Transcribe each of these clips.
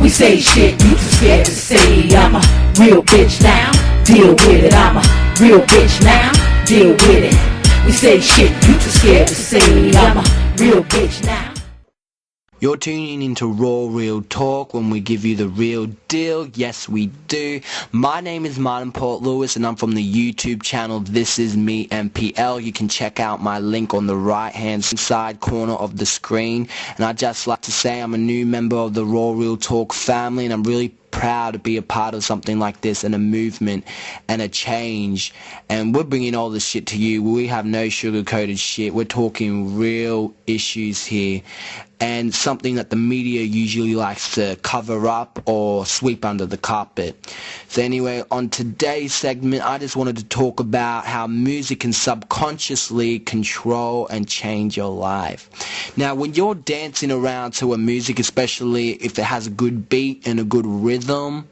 We say shit you too scared to say. I'm a real bitch now, deal with it. I'm a real bitch now, deal with it. We say shit you too scared to say. I'm a real bitch now. You're tuning into Raw Real Talk when we give you the real deal. Yes, we do. My name is Martin Port Lewis and I'm from the YouTube channel This Is Me MPL. You can check out my link on the right hand side corner of the screen. And I'd just like to say I'm a new member of the Raw Real Talk family, and I'm really proud to be a part of something like this and a movement and a change. And we're bringing all this shit to you. We have no sugar-coated shit. We're talking real issues here, and something that the media usually likes to cover up or sweep under the carpet. So anyway, on today's segment, I just wanted to talk about how music can subconsciously control and change your life. Now, when you're dancing around to a music, especially if it has a good beat and a good rhythm,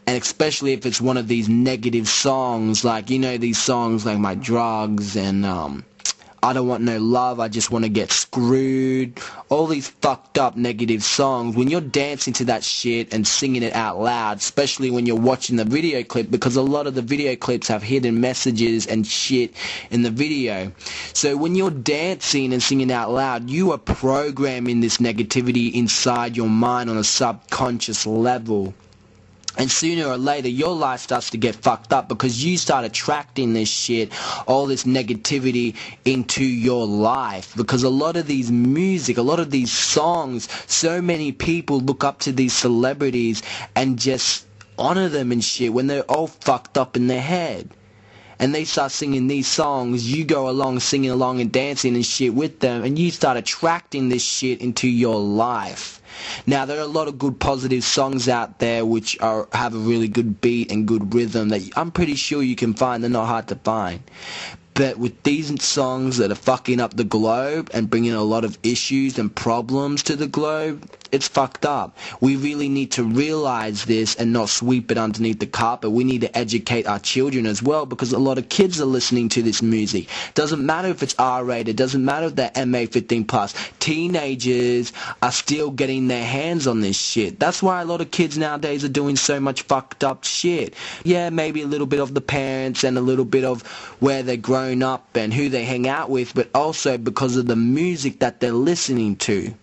and especially if it's one of these negative songs, like, you know, these songs like My Drugs and I Don't Want No Love, I Just Want to Get Screwed, all these fucked up negative songs, when you're dancing to that shit and singing it out loud, especially when you're watching the video clip, because a lot of the video clips have hidden messages and shit in the video. So when you're dancing and singing out loud, you are programming this negativity inside your mind on a subconscious level. And sooner or later, your life starts to get fucked up because you start attracting this shit, all this negativity into your life. Because a lot of these music, a lot of these songs, so many people look up to these celebrities and just honor them and shit when they're all fucked up in their head. And they start singing these songs, you go along singing along and dancing and shit with them, and you start attracting this shit into your life. Now, there are a lot of good positive songs out there which have a really good beat and good rhythm that I'm pretty sure you can find. They're not hard to find. But with these songs that are fucking up the globe and bringing a lot of issues and problems to the globe, it's fucked up. We really need to realize this and not sweep it underneath the carpet. We need to educate our children as well, because a lot of kids are listening to this music. Doesn't matter if it's R-rated, doesn't matter if they're MA15+. Teenagers are still getting their hands on this shit. That's why a lot of kids nowadays are doing so much fucked up shit. Yeah, maybe a little bit of the parents and a little bit of where they're grown up and who they hang out with, but also because of the music that they're listening to.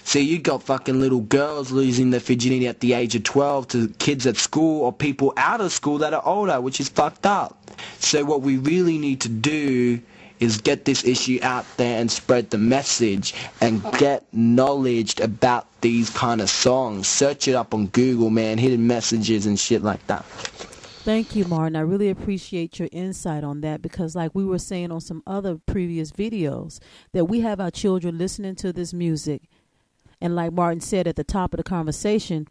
So you got fucking little girls losing their virginity at the age of 12 to kids at school or people out of school that are older, which is fucked up. So what we really need to do is get this issue out there and spread the message and get knowledge about these kind of songs. Search it up on Google, man, hidden messages and shit like that. Thank you, Martin. I really appreciate your insight on that, because like we were saying on some other previous videos, that we have our children listening to this music. And like Martin said at the top of the conversation,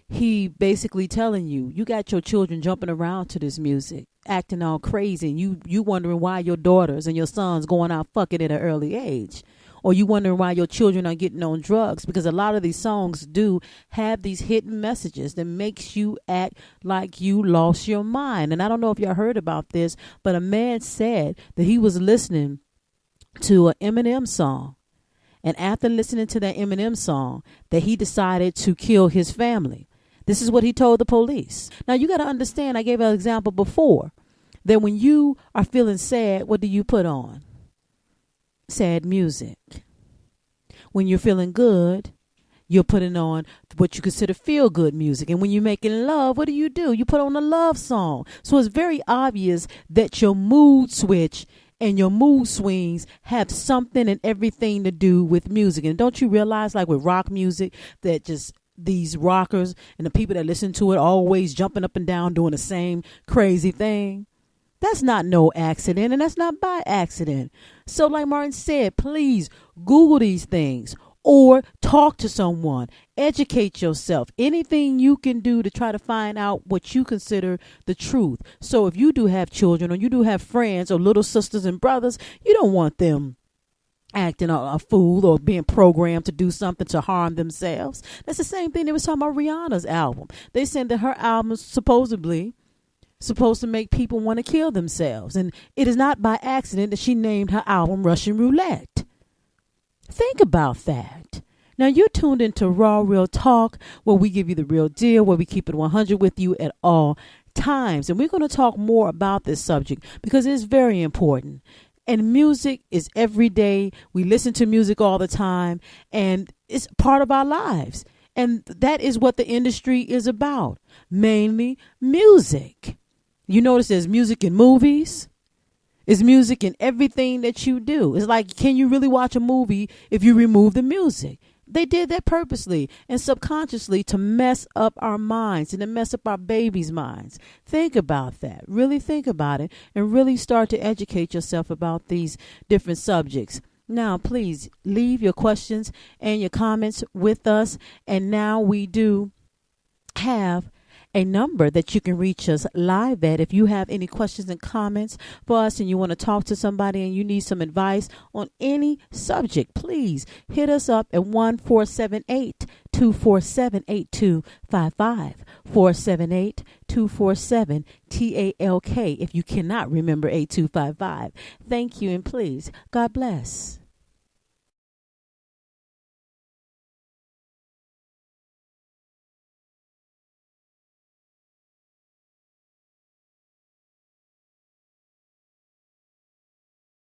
he basically telling you, you got your children jumping around to this music, acting all crazy, and you wondering why your daughters and your sons going out fucking at an early age. Or you wondering why your children are getting on drugs, because a lot of these songs do have these hidden messages that makes you act like you lost your mind. And I don't know if y'all heard about this, but a man said that he was listening to an Eminem song. And after listening to that Eminem song, that he decided to kill his family. This is what he told the police. Now, you got to understand, I gave an example before, that when you are feeling sad, what do you put on? Sad music. When you're feeling good, you're putting on what you consider feel-good music. And when you're making love, what do? You put on a love song. So it's very obvious that your mood switch and your mood swings have something and everything to do with music. And don't you realize, like with rock music, that just these rockers and the people that listen to it always jumping up and down doing the same crazy thing? That's not no accident, and that's not by accident. So like Martin said, please Google these things or talk to someone, educate yourself, anything you can do to try to find out what you consider the truth. So if you do have children or you do have friends or little sisters and brothers, you don't want them acting a fool or being programmed to do something to harm themselves. That's the same thing they was talking about Rihanna's album. They said that her album is supposed to make people want to kill themselves. And it is not by accident that she named her album Russian Roulette. Think about that. Now, you're tuned into Raw Real Talk, where we give you the real deal, where we keep it 100 with you at all times. And we're going to talk more about this subject because it's very important. And music is every day. We listen to music all the time, and it's part of our lives. And that is what the industry is about, mainly music. You notice there's music in movies. It's music in everything that you do. It's like, can you really watch a movie if you remove the music? They did that purposely and subconsciously to mess up our minds and to mess up our babies' minds. Think about that. Really think about it and really start to educate yourself about these different subjects. Now, please leave your questions and your comments with us. And now we do have a number that you can reach us live at. If you have any questions and comments for us and you want to talk to somebody and you need some advice on any subject, please hit us up at 1-478-247-8255, 478-247-TALK if you cannot remember 8255. Thank you, and please, God bless.